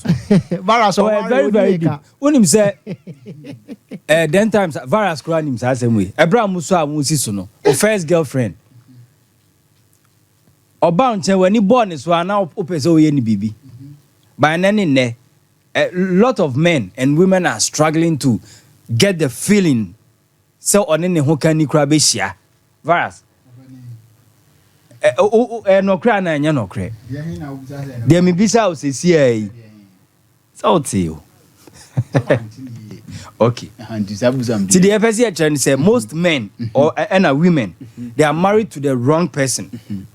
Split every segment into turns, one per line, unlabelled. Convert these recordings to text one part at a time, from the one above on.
virus.
Virus
or very very deep. When him say then times virus crying him say same way. Abraham muso amusi so no. O first girlfriend. Oba nchen when he born so na opese o ye ni bibi. By nene a lot of men and women are struggling to get the feeling so on any ho kan ni kra be hia. Virus. No cry na nya no cry. There me bisa o se si ai. So tell. Okay. See the FSC trend say most men or and women they are married to the wrong person.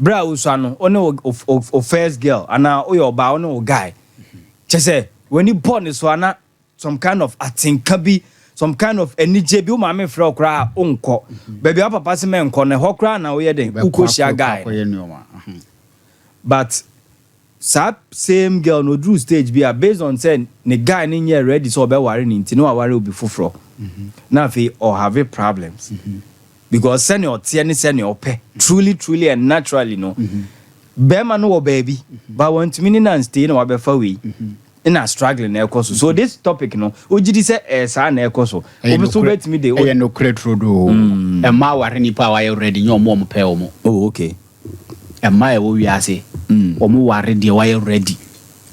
Bra usano ono of first girl and now your ba ono guy. Che say when you born so na some kind of atinka some kind of energy bi o ma me frɛ okra onko baby papa se me nko na ho kra na wo ye den ukoshia guy but same girl no drew stage be based on say the guy ni nye ready so be worry ni nti no worry obi foforo na fe or have problems because senior tie ni senior pɛ truly and naturally no be ma no baby but want me ni na stay na wa be fa we in a struggling na ekoso so this topic no ojidi say sa na ekoso obi so bet me dey
no create road o e ma ware ni pa wa you ready nyo mo pɛ o mo
oh okay
e ma e wo wi ase o mo ware de wa you ready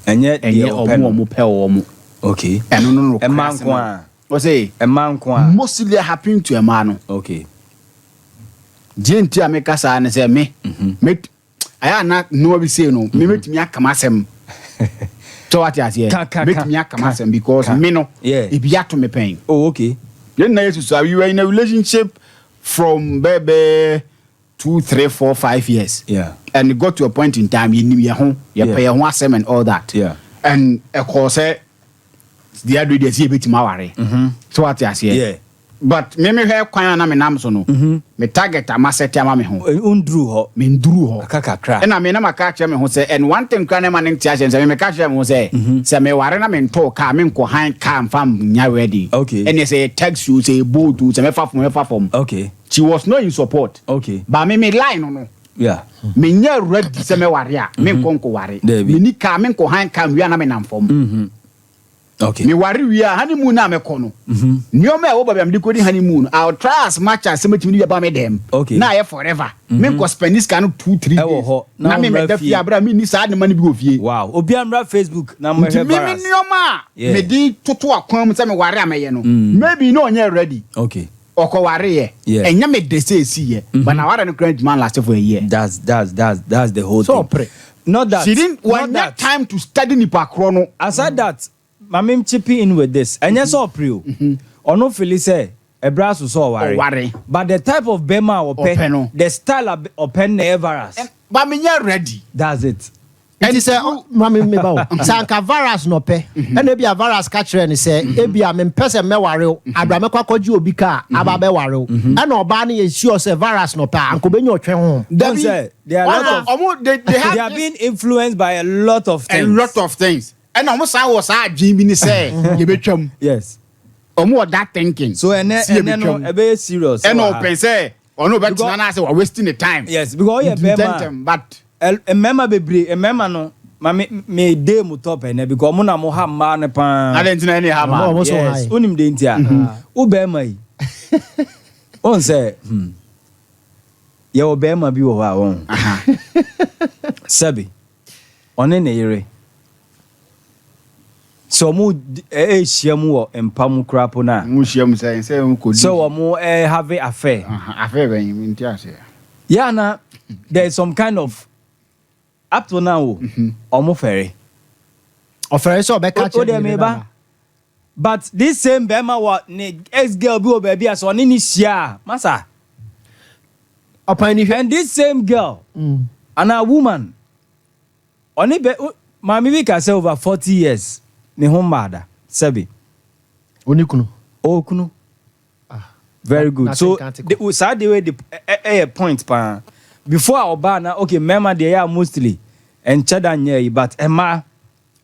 enye
o mo pɛ o mo
okay
eno no
e man ko a
o say
e man ko a
mostly happen to a man no
okay
jenti ameka sa na say me aya na no be say no me metimi akama asem so what you say make me akama because me no e be ato me pain
oh okay
then na yesu so you were in a relationship from baby 2 3 4 5 years and it got to a point in time you knew your home you pay your asem and all that and of course the other day see bit maware so what you say but me hear kwan na me nam so no me target am set am me ho
undru ho
me ndru ho
kakakra
and me na maka kire me ho say and one thing kwan na man tia say me ka kire me ho say say me ware na me nto ka me nko han ka fam nya ready
okay
and you say text you say bold to say me fa from
okay
she was not in support
okay
but me line no me nya ready say me ware a me nko ware me ni ka me nko han ka wi na me nam fam
okay
me worry we are honeymoon na me kono nyoma e wo baba me kodi honeymoon I'll try as much as me timi be dem
okay
na forever me go spend this kind of 2-3 days na me da fi abra me ni sa de man bi ofie
wow obi amra Facebook na me
me nyoma me di toto akwan se me worry ameye no maybe no onye ready
okay
oko worry enya me de say see ye but na worry no grand man last for a year
that's the whole
so
thing not that
she didn't want that time to study ni pakro no
aside that mamim chipping in with this and yes or prio or no feel say a brass so worry but the type of bema or pen the style of pen never
but me ready
that's it
and he say mamim me ba sanka virus no pe and e bia virus catch and say e bia me person me worry abra kwakoji obi ka aba be worry and oba na ye sure say virus no pe anko be nyo twen ho
don't say they are being influenced by a lot of things
and almost I was dream in say you betwam
yes
almost that thinking
so and no a very serious
and no say or no bet na say we're wasting the time
yes because you
but
a member be a member no me dey mu top and because mo na mo ha ma ne pan
adentina any ha ma
yes unim de ntia u be mai on say ye o be ma bi wo ha won sabi one ne yere so mu ehia mu wo empam krapo na
mu hia mu say ko di
so mu have affair
ben mi ntia say
yeah na there is some kind of up to now omo ferry
so be catch
but this same bema what ex girl bi o baby as on ni hia masa and this same girl and a woman oni be mami we can say over 40 years ne ho mada sabi
onikunu
okunu very good so the sad way the point pa before oba na okay mema they are mostly and chada nye but ema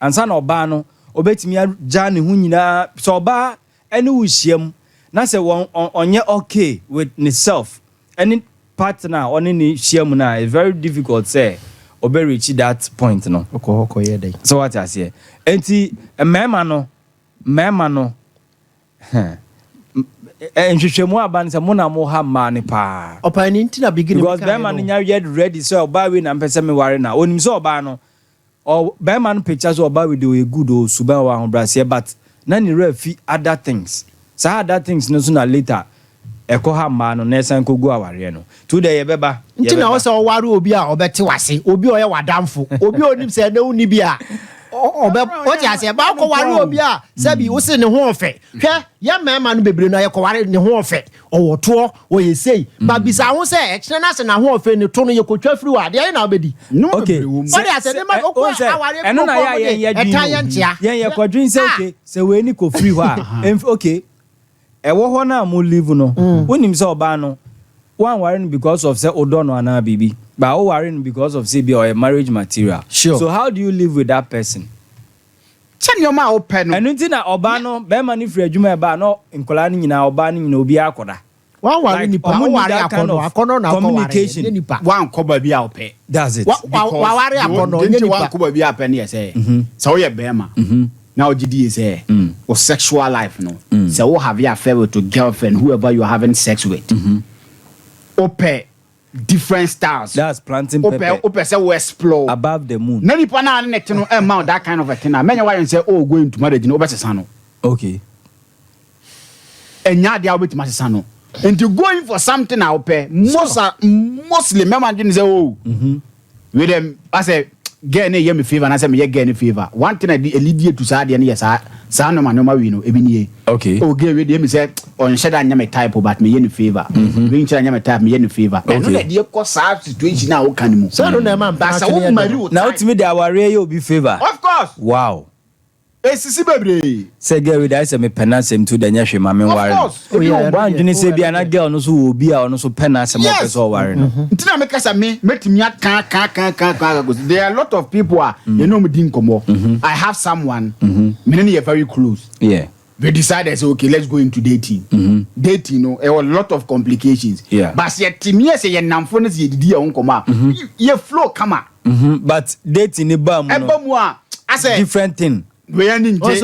ansa na oba no obetimi ja ne ho nyina so oba ene wo hyiam na se onye okay with himself any partner on ni hyiam na is very difficult say obe reach that point no
okay dey
so what I say enti mema no nhwehwemu aba nse mo na mo ha ma ne pa
opani ntina beginning
because mema no nya ready so oba we na mpese me ware na onim so oba no or mema no pictures oba we dey good o suba wa ho brase but na ni refi other things so other things no so na later eko ha ma no na esan ko gu aware no to dey ye beba
ntina wo se o ware obi a obete wase obi o ye wadamfo obi onim se na uni bi a o ti ase ba ko ware obi a sabi wo se ne ho ofe hwe ya mema no bebre no ye ko ware ne ho ofe o woto o ye sei ba bisa ho se e kire na se na ho ofe ne to no ye ko twa firi wa de na obedi
okay
o de ase ne ma ko aware
eno na ya ye kwadwin se okay se we ni ko firi hɔ okay ewo ho na mo live no wonim se oba no one worrying because of say odono ana bibi but o worrying because of say be or a marriage material
sure.
So how do you live with that person
Send your mouth open no
enu ntina oba no be ma ni free adwuma ba no nkola ni nyina oba ni nyina obi akoda
one worry nipa one worry akono na
communication
nipa
one koba bi a ope
that's it
wa worry akono nipa
one koba bi a pe ne say so ye be ma now gidi say or sexual life no so we have your affair with your girlfriend whoever you are having sex with ope different styles
that's planting pepper
ope say we explore
above the moon
na nipa na net no amount that kind of a thing menya why say oh going to marriage no obesesa no
okay
enya dia obetimasa no and you going for something now ope mostly member dey say oh with them I say get any me favor and I say me get any favor one thing I lead to say dey na yes sa no ma we no ebi nie
okay
oh get we dey me say on share that nyame type but me any favor we share nyame type me any favor no dey dey sa situation na wo kan mu
so no na man
ba sa wo marry wo
now ultimately dey aware you be favor
of course
wow
esisi bebre
say girl with I say me penasem to the nyahwe ma me worry
of course
one dwene say bia na girl no so obi a ono so penasem o person worry no
ntina me kasa me metimi aka go there are a lot of people you know me din komo I have someone me and you are very close
yeah
we decided say okay let's go into dating dating no there were a lot of complications
yeah
but say timi say ye namfo no say didi e won komo ye flow kama
but dating ni ba mu
no I say
different thing
we are in that's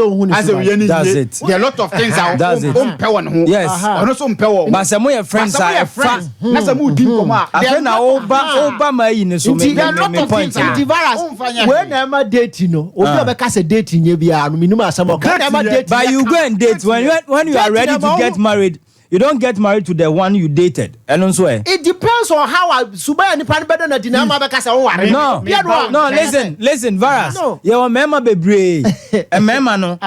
it there are a lot of things out
yes
also mpewo
but some your friends are
friends na some din komo
afa na oba ma yi ne so me point
when am dating no obi obeka say dating ye bia no minimum asem o can am dating
but you go and date when you are ready to get married. You don't get married to the one you dated. And also,
it depends on how Subaya ni pan better na dinama beka say worry.
No, listen, Varas. No. You are member bebre. A member no.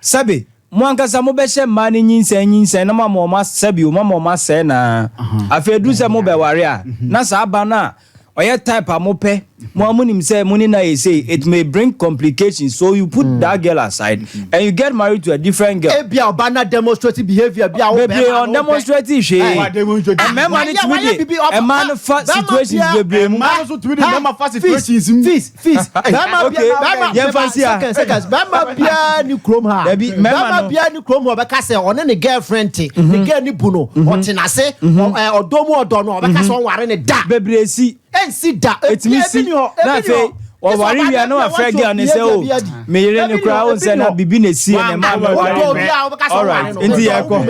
Sabi, mo ankasa mo be hye ma ni nyinsa na mama ma sabi o mama ma say na. Afedu se mo be ware a. Na sa aba na oye type amope mo amunim say money na say it may bring complications so you put that girl aside and you get married to a different girl
bia obana demonstrative behavior bia
be on demonstrative she and member need to be a man fast situations be
man so to be member fast situations
fees seconds member bia ni krom ha member bia ni krom obeka say one ne girlfriend the girl ni bu no otenase odomu odono obeka say on ware ne da
bebresi
ensi da
etimi na fe o wari wi na wa frag girl ne say o me yere ne kra o say na bibi na si na ma wari all right inti ye ko